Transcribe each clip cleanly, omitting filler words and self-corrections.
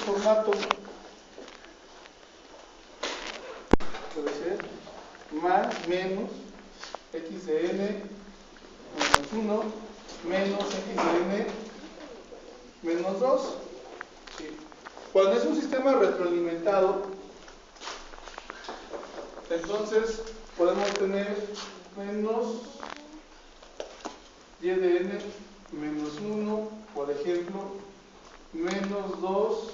formato. Puede ser más, menos, x de n menos 1, menos x de n menos 2. ¿Sí? Cuando es un sistema retroalimentado, entonces podemos tener menos y de n menos 1, por ejemplo, menos 2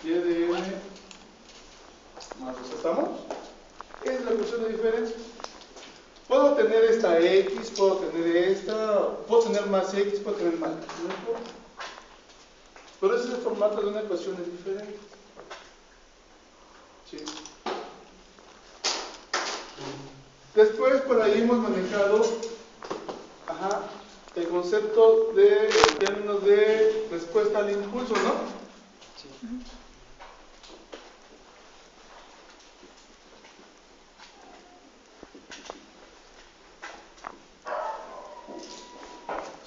y de n más 2. ¿Estamos? Es la ecuación de diferencia. Puedo tener esta x, puedo tener esta, puedo tener más x, puedo tener más x, no importa. Pero ese es el formato de una ecuación de diferencia. ¿Sí? Después por ahí hemos manejado el concepto de en términos de respuesta al impulso, ¿no? Sí.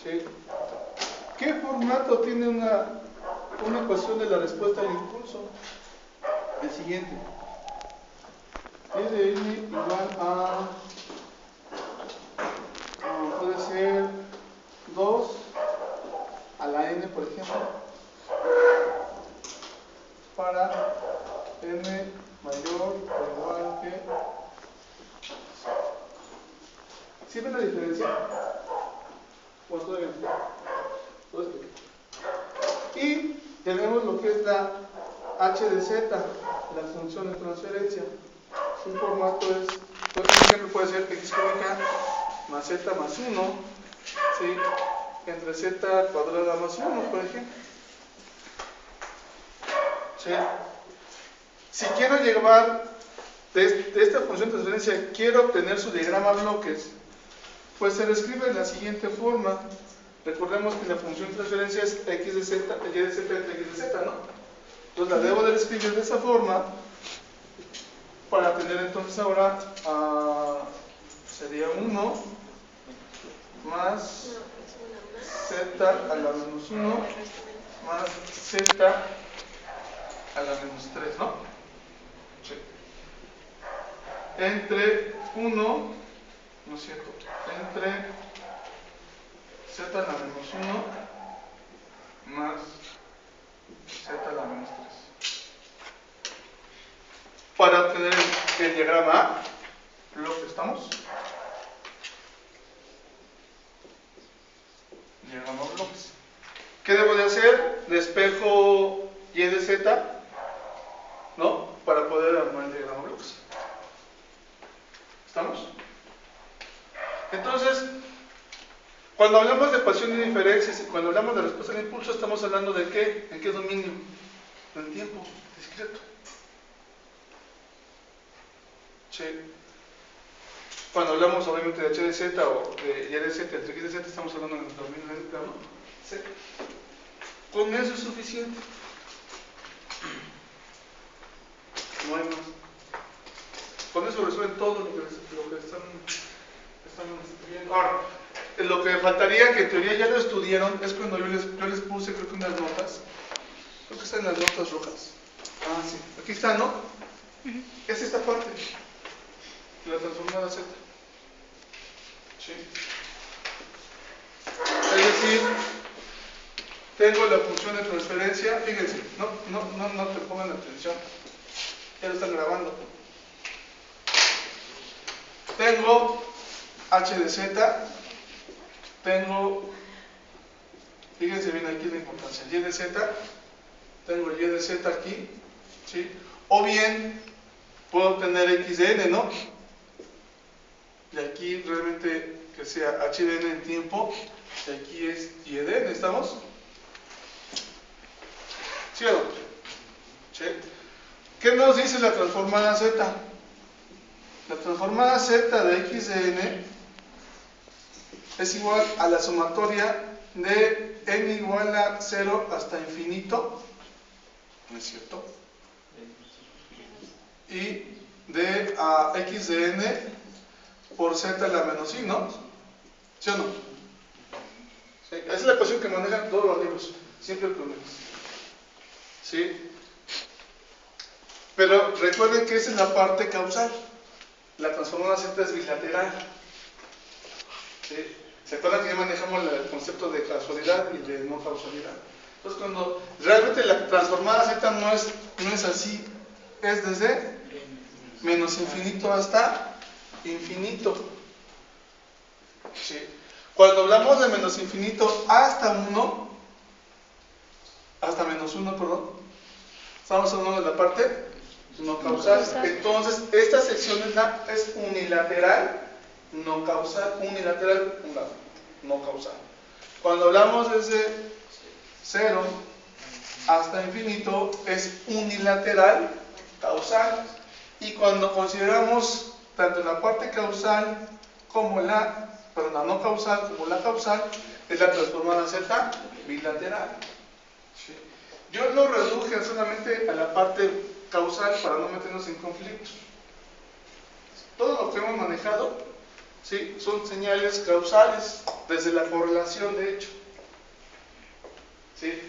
¿Sí? ¿Qué formato tiene una ecuación de la respuesta al impulso? El siguiente. Y de n igual a puede ser 2 a la n, por ejemplo, para n mayor o igual que. ¿Sí ven la diferencia? Bueno, todavía no. Y tenemos lo que es la h de z, la función de transferencia. Un formato es, por ejemplo, puede ser x cúbica más z más 1, ¿sí? Entre z cuadrada más 1, por ejemplo. ¿Sí? Si quiero llevar de esta función de transferencia, quiero obtener su diagrama bloques, pues se lo escribe de la siguiente forma. Recordemos que la función de transferencia es x de z, y de z entre x de z, ¿no? Entonces la debo de escribir de esa forma para tener entonces ahora sería 1 más z a la menos 1 más z a la menos 3, ¿no? Sí. Entre 1, no es cierto, entre z a la menos 1 más z a la menos 3. Para obtener el diagrama A, lo que estamos. Diagrama bloques. ¿Qué debo de hacer? Despejo y de z, ¿no? Para poder armar el diagrama bloques. ¿Estamos? Entonces, cuando hablamos de ecuación de diferencias y cuando hablamos de respuesta al impulso, estamos hablando de qué, ¿en qué dominio? Del tiempo discreto. Sí. Cuando hablamos obviamente de h de z o de y de z entre x de z, estamos hablando del dominio del plano. Sí. Con eso es suficiente. No hay más. Con eso resuelven todo lo que están estudiando. Ahora, lo que faltaría, que en teoría ya lo estudiaron, es cuando yo les puse, creo que unas notas. Creo que están las notas rojas. Ah, sí. Aquí está, ¿no? Es esta parte. La transformada z. ¿Sí? Es decir, tengo la función de transferencia. Fíjense, no te pongan atención. Ya lo están grabando. Tengo h de z. Tengo, fíjense bien aquí la importancia, y de z. Tengo y de z aquí. ¿Sí? O bien, puedo tener x de n, ¿no? Y aquí realmente que sea h de n en tiempo, y aquí es y de n, ¿estamos? ¿Sí o no? ¿Sí? ¿Qué nos dice la transformada z? La transformada z de x de n es igual a la sumatoria de n igual a 0 hasta infinito, ¿no es cierto? Y de x de n por z a la menos i, ¿no? ¿Sí o no? Sí, esa es la ecuación que manejan todos los libros. siempre con menos. ¿Sí? Pero recuerden que esa es la parte causal. La transformada Z es bilateral. ¿Sí? ¿Se acuerdan que ya manejamos el concepto de causalidad y de no causalidad? Entonces, cuando realmente la transformada Z no es así, es desde menos infinito hasta infinito. ¿Sí? Cuando hablamos de menos infinito hasta 1, hasta menos 1, perdón, estamos hablando de la parte no causal. Entonces, esta sección es unilateral, no causal, unilateral, un lado, no causal. Cuando hablamos desde 0 hasta infinito, es unilateral, causal. Y cuando consideramos tanto la parte causal como la no causal como la causal, es la transformada Z bilateral. ¿Sí? Yo lo reduje solamente a la parte causal para no meternos en conflictos. Todo lo que hemos manejado, ¿sí?, son señales causales, desde la correlación de hecho. ¿Sí?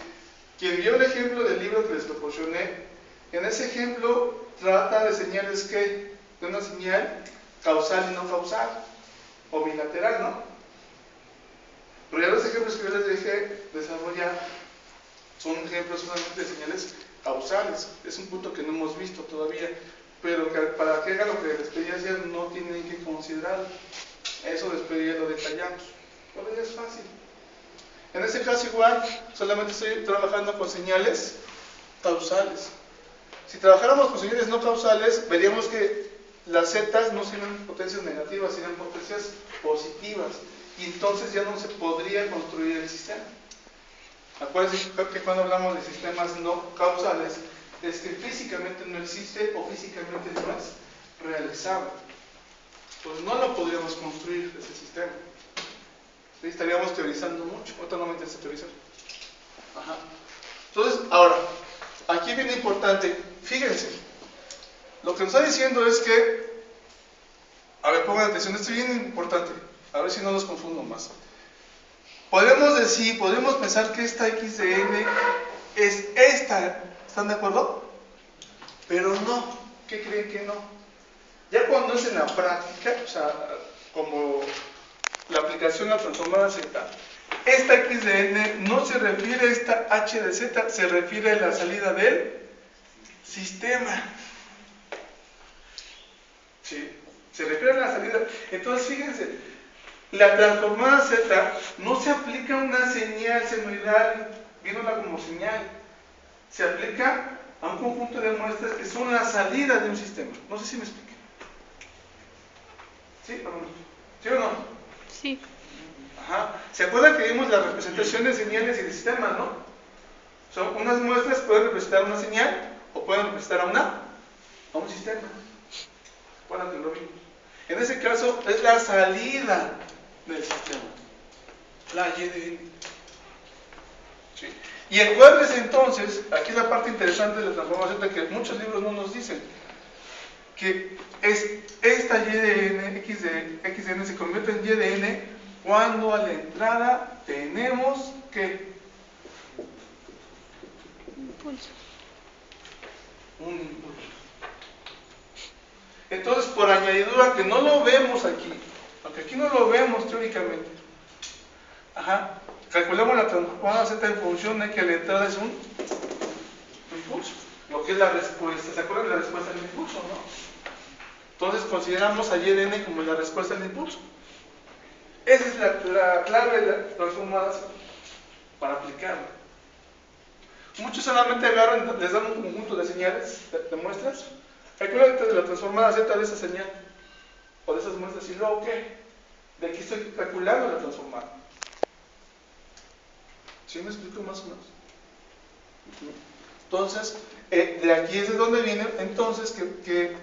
Quien vio el ejemplo del libro que les proporcioné, en ese ejemplo trata de señales que, de una señal causal y no causal, o bilateral, ¿no? Pero ya los ejemplos que yo les dejé desarrollar son ejemplos solamente de señales causales. Es un punto que no hemos visto todavía, pero que para que hagan lo que les pedí ayer no tienen que considerar. Eso después ya lo detallamos. Pero ya es fácil. En este caso igual, solamente estoy trabajando con señales causales. Si trabajáramos con señales no causales, veríamos que las zetas no serían potencias negativas, serían potencias positivas. Y entonces ya no se podría construir el sistema. Acuérdense que cuando hablamos de sistemas no causales, es que físicamente no existe o físicamente no es realizable. Pues no lo podríamos construir ese sistema. ¿Sí? Estaríamos teorizando mucho. Ahorita no me interesa teorizar. Ajá. Entonces, ahora, aquí viene importante. Fíjense, lo que nos está diciendo es que, a ver, pongan atención, esto es bien importante. A ver si no los confundo más. Podemos decir, podemos pensar que esta x de n es esta. ¿Están de acuerdo? Pero no. ¿Qué creen que no? Ya cuando es en la práctica, o sea, como la aplicación a la transformada z, esta x de n no se refiere a esta h de z, se refiere a la salida del sistema. ¿Sí? Se refiere a la salida. Entonces, fíjense, la transformada z no se aplica a una señal senoidal, viéndola como señal. Se aplica a un conjunto de muestras que son la salida de un sistema. No sé si me expliqué. ¿Sí o no? ¿Sí o no? Sí. Ajá. ¿Se acuerdan que vimos las representaciones de señales y de sistemas, no? Son unas muestras, pueden representar una señal o pueden representar a un sistema. ¿Se acuerdan que lo vimos? En ese caso es la salida del sistema, la y de n. ¿Sí? Y acuérdense entonces, aquí es la parte interesante de la transformación que muchos libros no nos dicen, que es esta y de n, x de n se convierte en y de n cuando a la entrada tenemos que Impulso. un impulso. Entonces, por añadidura, que no lo vemos aquí, aunque aquí no lo vemos teóricamente, ajá, calculamos la transformada z en función de que a la entrada es un impulso, lo que es la respuesta. ¿Se acuerdan de la respuesta del impulso, no? Entonces consideramos a y de n como la respuesta del impulso. Esa es la clave de la transformada z para aplicarla. Muchos solamente agarran, les dan un conjunto de señales, de muestras. Calculan de la transformada z de esa señal o de esas muestras y luego ¿qué? De aquí estoy calculando la transformada. ¿Sí me explico más o menos? Entonces, de aquí es de donde viene entonces que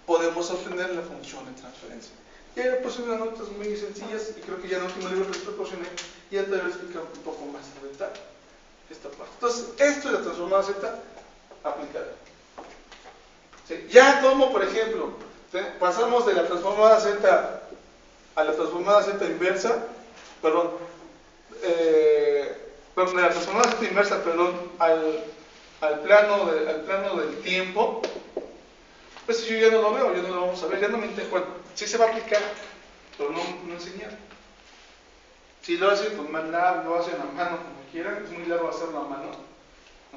podemos obtener la función de transferencia. Y ahí puse unas notas muy sencillas y creo que ya en el último libro que les proporcioné ya te voy a explicar un poco más a detalle esta parte. Entonces, esto es la transformada z aplicada. ¿Sí? Ya como, por ejemplo, pasamos de la transformada z a la transformada z inversa, perdón, bueno, de la transformación inversa, perdón, al plano del tiempo, pues yo ya no lo veo, ya no lo vamos a ver, ya no me interesa. Bueno, sí se va a aplicar, pero no enseñar. Si lo hacen con MATLAB, lo hacen a mano, como quieran, es muy largo hacerlo a mano,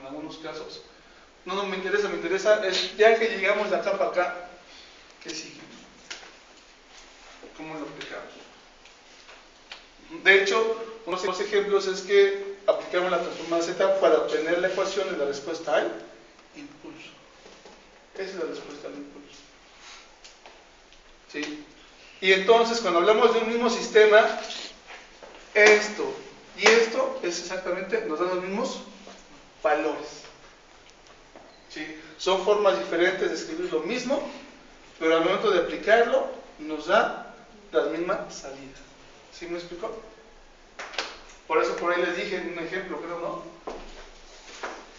en algunos casos. No me interesa, es ya que llegamos de acá para acá, ¿qué sigue? ¿Cómo lo aplicamos? De hecho, uno de los ejemplos es que aplicamos la transformada Z para obtener la ecuación de la respuesta al impulso. Esa es la respuesta al impulso. ¿Sí? Y entonces, cuando hablamos de un mismo sistema, esto y esto es exactamente, nos dan los mismos valores. ¿Sí? Son formas diferentes de escribir lo mismo, pero al momento de aplicarlo, nos da la misma salida. ¿Sí me explicó? Por eso por ahí les dije un ejemplo, creo, ¿no?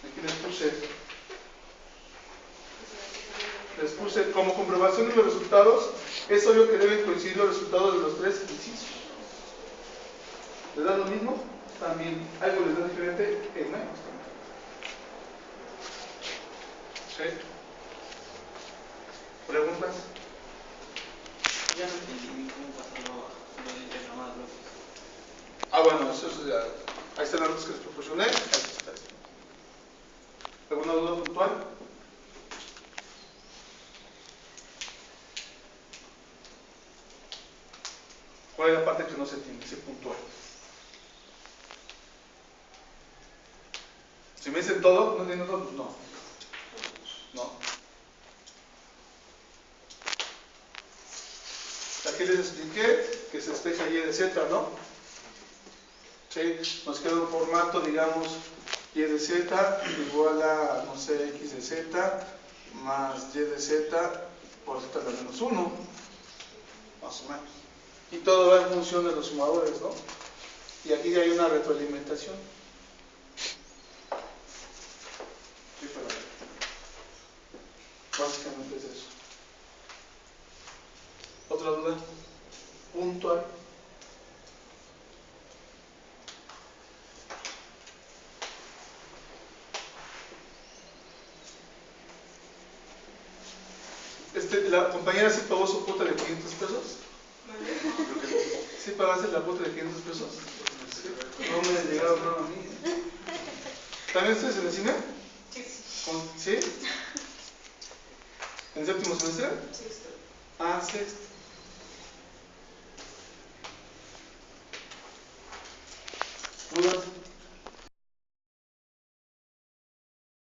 Aquí les puse como comprobación de los resultados, es obvio que deben coincidir los resultados de los tres incisos. ¿Les da lo mismo? También algo les da diferente en menos también. ¿Sí? ¿Preguntas? Ya no entendí cómo pasó lo de intercamar bloques. Bueno, eso es ya. Ahí están las notas que les proporcioné. Ahí está. ¿Alguna duda puntual? ¿Cuál es la parte que no se entiende? Ese puntual. Si me dicen todo, no entiendo todo, pues no. Aquí les expliqué que se despeja Y de Z, ¿no? ¿Sí? Nos queda un formato, digamos, Y de Z igual a, no sé, X de Z más Y de Z por Z de menos 1, más o menos. Y todo va en función de los sumadores, ¿no? Y aquí ya hay una retroalimentación. Sí, pero básicamente es eso. ¿Otra duda? Puntual. ¿La compañera sí pagó su cuota de 500 pesos? ¿Sí pagaste la cuota de 500 pesos? No me llegaron a mí. ¿También ustedes en el cine? ¿Sí? ¿En séptimo semestre? Sexto. Sexto.